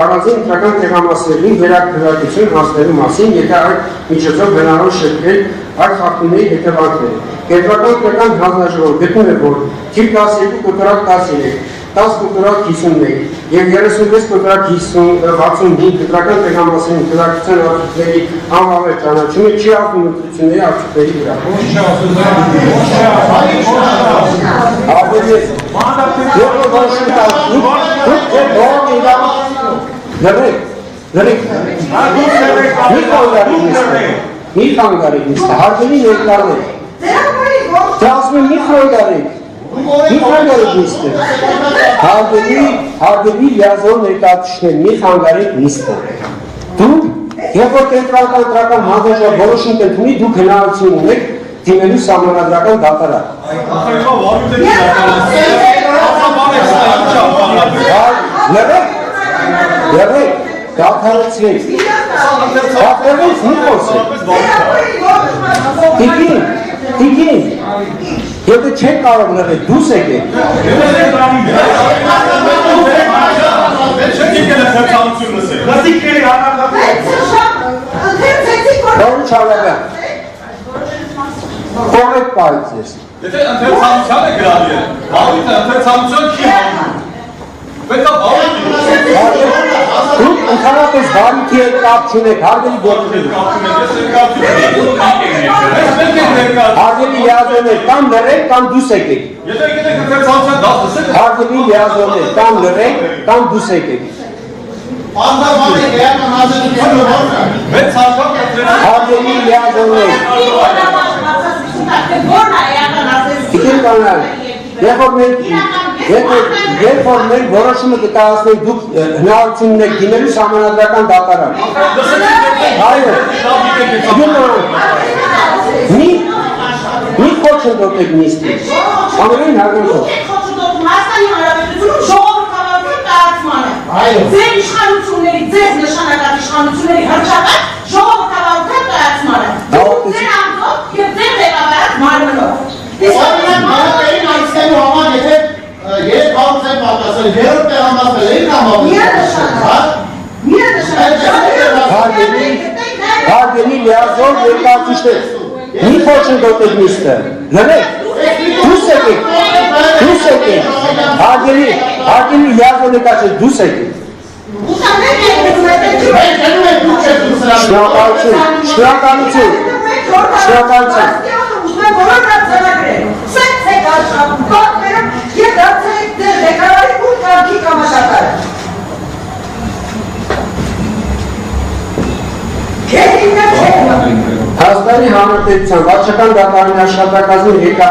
Առանձին ինքնական տեղամասերին վերակրակություն հասնելու մասին, եթե այդ միջոցով հնարավոր շրջել այդ խախտումների հետևանքները։ Կենտրոնական պետական հանձնաժողովը գտնում է, որ թիվ 12 կոտրակ 13, 10 կոտրակ 51 եւ 36 կոտրակ 65 կտրական տեղամասերին քրակցության արդյունքների անվավեր ճանաչումը չի ակում ընտրությունների արդյունքների վրա։ Լրեք, մի խանգարեք նիստը, հարգելի ներկաներ, թե ասում եմ մի խանգարեք նիստը, հարգելի լիազոր ներկայացուցիչներ, մի խանգարեք նիստը, դուք, երբ որ կենտրոնական ընտրական հանձնաժողովը որոշում կընդունի, դուք հնարավորություն ունեք դիմելու սահմանադրական դատարան։ Լրեք, դադարեցրեք, դադարեց մի խոսեք, տիկին, եթե չեք կարող լրեք, դուս եկեք, դորը չալագան, կորեք պայց ես, եթե ընթերցանության է գրալի է, բաղիտ է, ընթերցանության չի հանում, պետք է բաղիտ է, դուք ընդհանրապես բարիքի հետ կապ չունեք, հարգելի գործունեություն։ Հարգելի լիազորներ, կամ լրեք, կամ դուս եկեք։ Հարգելի լիազորներ, կամ լրեք, կամ դուս եկեք։ Հարգելի լիազորներ։ Տիկին կանալ, երբ որ մենք որոշումը կկայացնենք դուք հնարավորություն ունեք դիմելու սահմանադրական դատարան։ Այո, մի խոչ ընդոտեք նիստի, ամենայն հարգանքով։ Ձեր իշխանությունների, ձեր նշանակած իշխանությունների հռչակած ժողովրդավարության կայացմանը։ Ձեր անձով և ձեր ղեկավարած մարմնով։ Մարմնային այցելու համար, եթե երբ հարուց են պատասել, երբ տեղամասել էին Հարգելի լիազոր ներկայացուցիչներ, մի խոչ ընդոտեք նիստը, լրեք, դուս եկեք, հարգելի լիազոր ներկայացուցիչներ, դուս եկեք։ Շնորհակալություն։ Հայաստանի Հանրապետության վարչական դատարանի աշխատակազմի ղեկավար